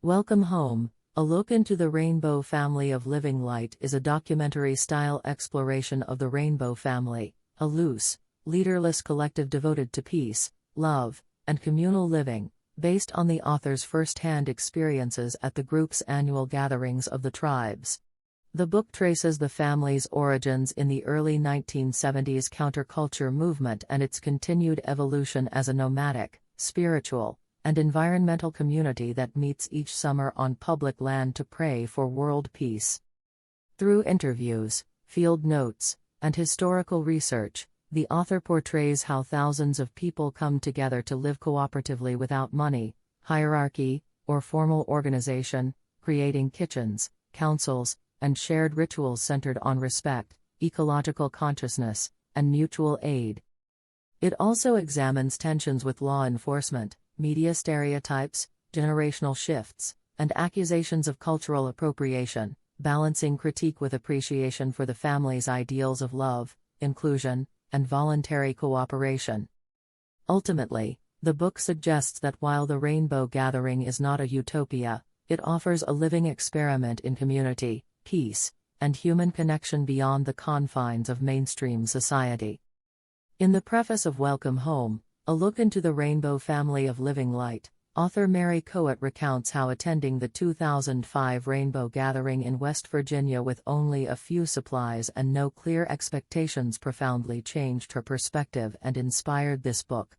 Welcome Home, A Look into the Rainbow Family of Living Light is a documentary-style exploration of the Rainbow Family, a loose, leaderless collective devoted to peace, love, and communal living, based on the author's first-hand experiences at the group's annual gatherings of the tribes. The book traces the family's origins in the early 1970s counterculture movement and its continued evolution as a nomadic, spiritual, and environmental community that meets each summer on public land to pray for world peace. Through interviews, field notes, and historical research, the author portrays how thousands of people come together to live cooperatively without money, hierarchy, or formal organization, creating kitchens, councils, and shared rituals centered on respect, ecological consciousness, and mutual aid. It also examines tensions with law enforcement, media stereotypes, generational shifts, and accusations of cultural appropriation, balancing critique with appreciation for the family's ideals of love, inclusion, and voluntary cooperation. Ultimately, the book suggests that while the Rainbow Gathering is not a utopia, it offers a living experiment in community, peace, and human connection beyond the confines of mainstream society. In the preface of Welcome Home, A Look into the Rainbow Family of Living Light, author Mary Coet recounts how attending the 2005 Rainbow Gathering in West Virginia with only a few supplies and no clear expectations profoundly changed her perspective and inspired this book.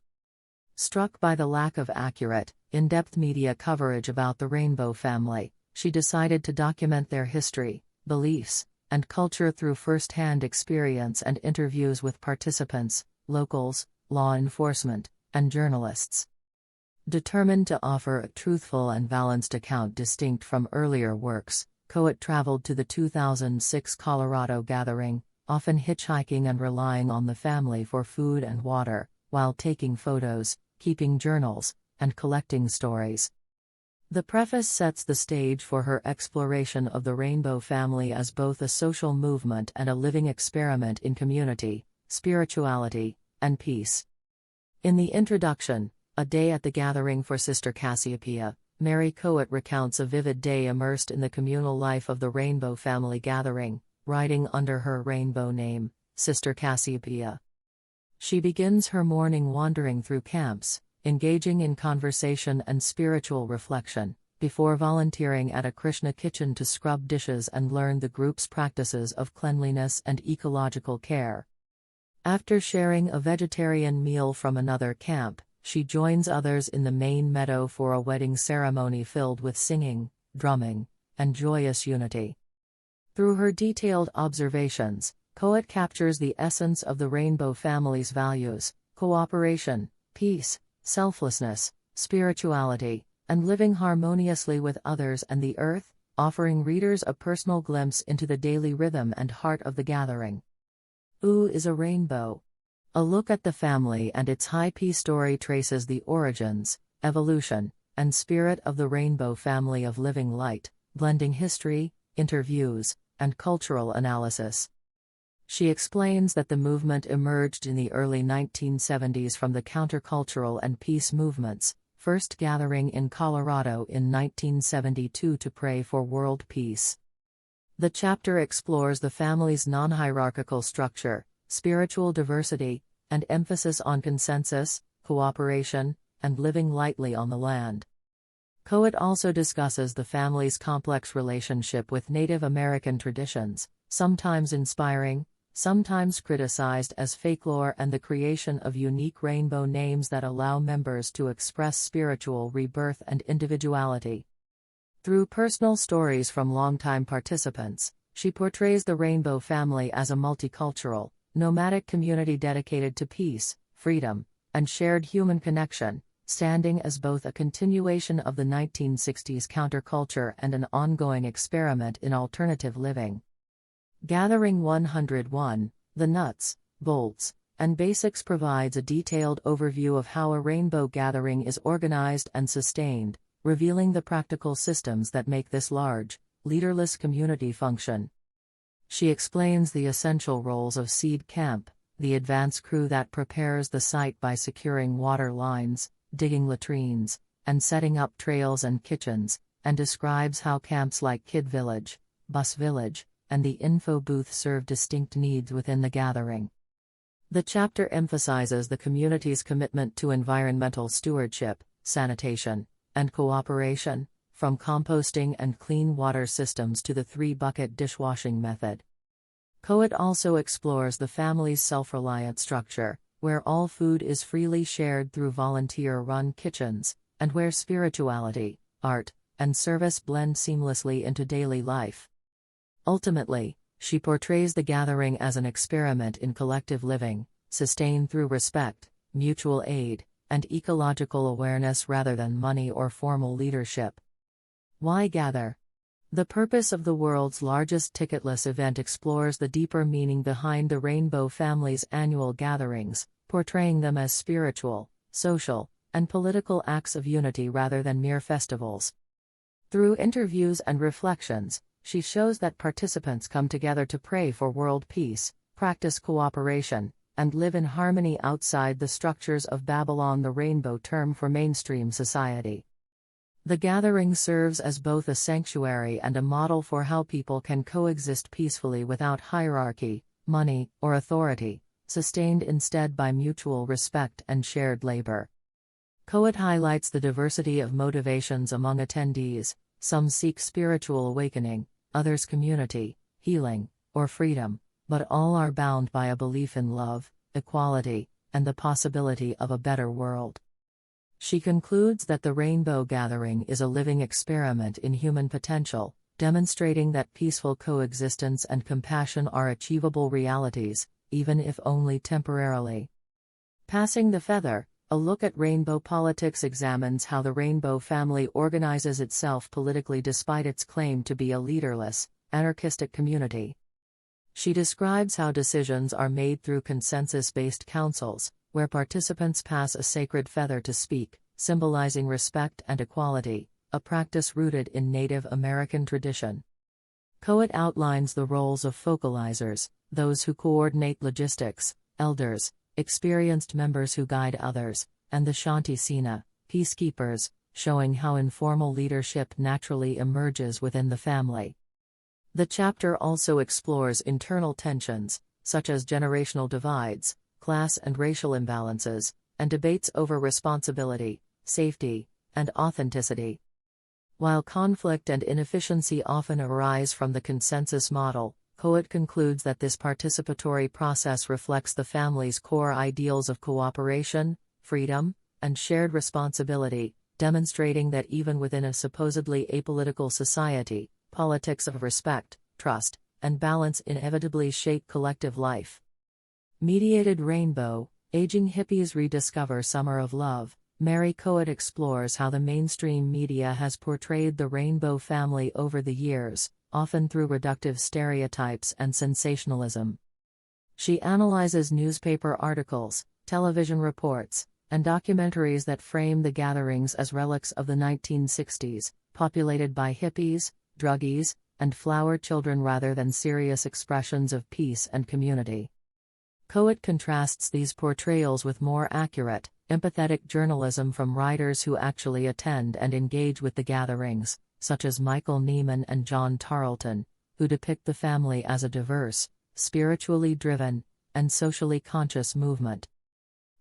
Struck by the lack of accurate, in-depth media coverage about the Rainbow Family, she decided to document their history, beliefs, and culture through first-hand experience and interviews with participants, locals, law enforcement, and journalists. Determined to offer a truthful and balanced account distinct from earlier works, Coet traveled to the 2006 Colorado gathering, often hitchhiking and relying on the family for food and water, while taking photos, keeping journals, and collecting stories. The preface sets the stage for her exploration of the Rainbow Family as both a social movement and a living experiment in community, spirituality, and peace. In the introduction, A Day at the Gathering for Sister Cassiopeia, Mary Coet recounts a vivid day immersed in the communal life of the Rainbow Family gathering, writing under her rainbow name, Sister Cassiopeia. She begins her morning wandering through camps, engaging in conversation and spiritual reflection, before volunteering at a Krishna kitchen to scrub dishes and learn the group's practices of cleanliness and ecological care. After sharing a vegetarian meal from another camp, she joins others in the main meadow for a wedding ceremony filled with singing, drumming, and joyous unity. Through her detailed observations, Coet captures the essence of the Rainbow Family's values: cooperation, peace, selflessness, spirituality, and living harmoniously with others and the earth, offering readers a personal glimpse into the daily rhythm and heart of the gathering. Ooh is a Rainbow. A Look at the Family and its High P story traces the origins, evolution, and spirit of the Rainbow Family of Living Light, blending history, interviews, and cultural analysis. She explains that the movement emerged in the early 1970s from the countercultural and peace movements, first gathering in Colorado in 1972 to pray for world peace. The chapter explores the family's non-hierarchical structure, spiritual diversity, and emphasis on consensus, cooperation, and living lightly on the land. Coet also discusses the family's complex relationship with Native American traditions, sometimes inspiring, sometimes criticized as folklore, and the creation of unique rainbow names that allow members to express spiritual rebirth and individuality. Through personal stories from longtime participants, she portrays the Rainbow Family as a multicultural, nomadic community dedicated to peace, freedom, and shared human connection, standing as both a continuation of the 1960s counterculture and an ongoing experiment in alternative living. Gathering 101, The Nuts, Bolts, and Basics provides a detailed overview of how a rainbow gathering is organized and sustained, revealing the practical systems that make this large, leaderless community function. She explains the essential roles of Seed Camp, the advance crew that prepares the site by securing water lines, digging latrines, and setting up trails and kitchens, and describes how camps like Kid Village, Bus Village, and the info booth serve distinct needs within the gathering. The chapter emphasizes the community's commitment to environmental stewardship, sanitation, and cooperation, from composting and clean water systems to the 3-bucket dishwashing method. Kohut also explores the family's self-reliant structure, where all food is freely shared through volunteer-run kitchens, and where spirituality, art, and service blend seamlessly into daily life. Ultimately, she portrays the gathering as an experiment in collective living, sustained through respect, mutual aid, and ecological awareness rather than money or formal leadership. Why gather? The purpose of the world's largest ticketless event explores the deeper meaning behind the Rainbow family's annual gatherings, portraying them as spiritual, social, and political acts of unity rather than mere festivals. Through interviews and reflections, she shows that participants come together to pray for world peace, practice cooperation, and live in harmony outside the structures of Babylon, the Rainbow term for mainstream society. The gathering serves as both a sanctuary and a model for how people can coexist peacefully without hierarchy, money, or authority, sustained instead by mutual respect and shared labor. Kohut highlights the diversity of motivations among attendees. Some seek spiritual awakening, others community, healing, or freedom, but all are bound by a belief in love, equality, and the possibility of a better world. She concludes that the Rainbow Gathering is a living experiment in human potential, demonstrating that peaceful coexistence and compassion are achievable realities, even if only temporarily. Passing the Feather, a look at Rainbow politics examines how the Rainbow family organizes itself politically despite its claim to be a leaderless, anarchistic community. She describes how decisions are made through consensus-based councils, where participants pass a sacred feather to speak, symbolizing respect and equality, a practice rooted in Native American tradition. Kohut outlines the roles of focalizers, those who coordinate logistics, elders, experienced members who guide others, and the Shanti Sena, peacekeepers, showing how informal leadership naturally emerges within the family. The chapter also explores internal tensions, such as generational divides, class and racial imbalances, and debates over responsibility, safety, and authenticity. While conflict and inefficiency often arise from the consensus model, Kohut concludes that this participatory process reflects the family's core ideals of cooperation, freedom, and shared responsibility, demonstrating that even within a supposedly apolitical society, politics of respect, trust, and balance inevitably shape collective life. Mediated Rainbow, Aging Hippies Rediscover Summer of Love. Mary Kohut explores how the mainstream media has portrayed the Rainbow family over the years, often through reductive stereotypes and sensationalism. She analyzes newspaper articles, television reports, and documentaries that frame the gatherings as relics of the 1960s, populated by hippies, druggies, and flower children rather than serious expressions of peace and community. Kohut contrasts these portrayals with more accurate, empathetic journalism from writers who actually attend and engage with the gatherings, such as Michael Neiman and John Tarleton, who depict the family as a diverse, spiritually driven, and socially conscious movement.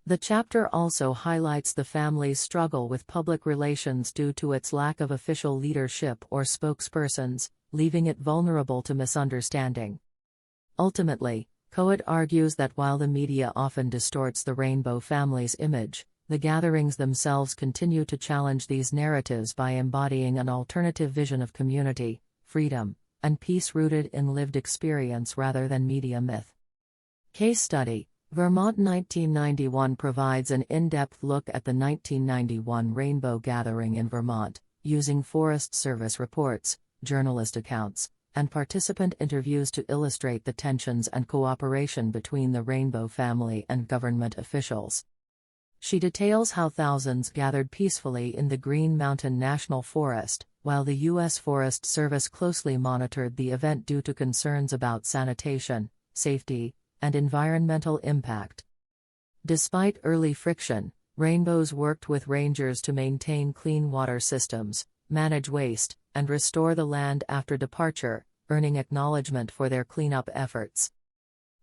The chapter also highlights the family's struggle with public relations due to its lack of official leadership or spokespersons, leaving it vulnerable to misunderstanding. Ultimately, Kohut argues that while the media often distorts the Rainbow family's image, the gatherings themselves continue to challenge these narratives by embodying an alternative vision of community, freedom, and peace rooted in lived experience rather than media myth. Case study: Vermont 1991 provides an in-depth look at the 1991 Rainbow Gathering in Vermont, using Forest Service reports, journalist accounts, and participant interviews to illustrate the tensions and cooperation between the Rainbow family and government officials. She details how thousands gathered peacefully in the Green Mountain National Forest, while the U.S. Forest Service closely monitored the event due to concerns about sanitation, safety, and environmental impact. Despite early friction, Rainbows worked with rangers to maintain clean water systems, manage waste, and restore the land after departure, earning acknowledgement for their cleanup efforts.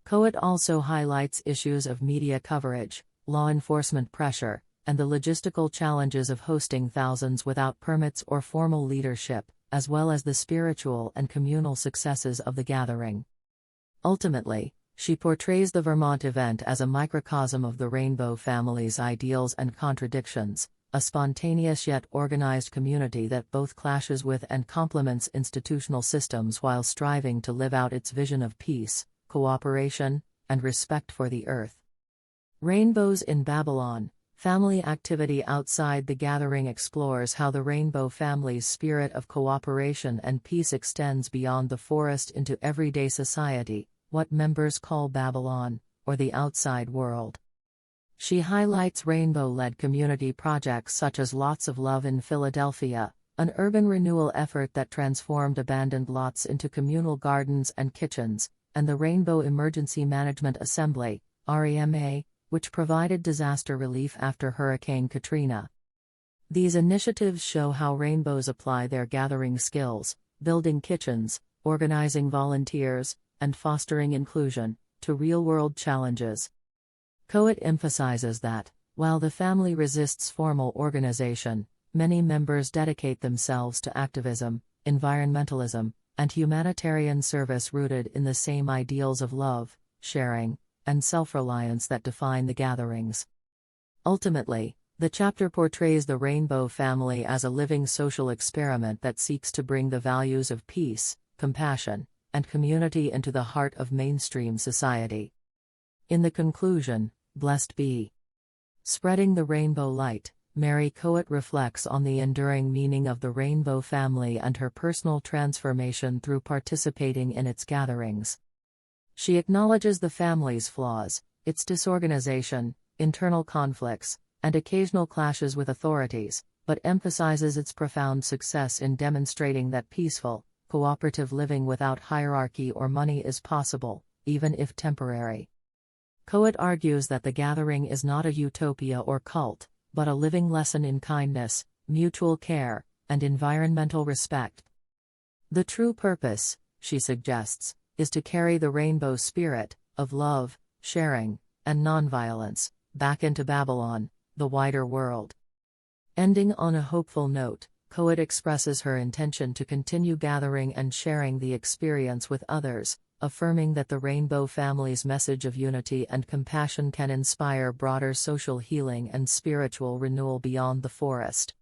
Kohut also highlights issues of media coverage, law enforcement pressure, and the logistical challenges of hosting thousands without permits or formal leadership, as well as the spiritual and communal successes of the gathering. Ultimately, she portrays the Vermont event as a microcosm of the Rainbow family's ideals and contradictions, a spontaneous yet organized community that both clashes with and complements institutional systems while striving to live out its vision of peace, cooperation, and respect for the earth. Rainbows in Babylon. Family activity outside the gathering explores how the Rainbow family's spirit of cooperation and peace extends beyond the forest into everyday society, what members call Babylon, or the outside world. She highlights Rainbow-led community projects such as Lots of Love in Philadelphia, an urban renewal effort that transformed abandoned lots into communal gardens and kitchens, and the Rainbow Emergency Management Assembly, REMA, which provided disaster relief after Hurricane Katrina. These initiatives show how rainbows apply their gathering skills, building kitchens, organizing volunteers, and fostering inclusion, to real-world challenges. Kohut emphasizes that, while the family resists formal organization, many members dedicate themselves to activism, environmentalism, and humanitarian service rooted in the same ideals of love, sharing, and self-reliance that define the gatherings. Ultimately, the chapter portrays the Rainbow family as a living social experiment that seeks to bring the values of peace, compassion, and community into the heart of mainstream society. In the conclusion, Blessed be. Spreading the Rainbow Light, Mary Kohut reflects on the enduring meaning of the Rainbow family and her personal transformation through participating in its gatherings. She acknowledges the family's flaws, its disorganization, internal conflicts, and occasional clashes with authorities, but emphasizes its profound success in demonstrating that peaceful, cooperative living without hierarchy or money is possible, even if temporary. Kohut argues that the gathering is not a utopia or cult, but a living lesson in kindness, mutual care, and environmental respect. The true purpose, she suggests, is to carry the rainbow spirit, of love, sharing, and nonviolence, back into Babylon, the wider world. Ending on a hopeful note, Kohut expresses her intention to continue gathering and sharing the experience with others, affirming that the Rainbow family's message of unity and compassion can inspire broader social healing and spiritual renewal beyond the forest.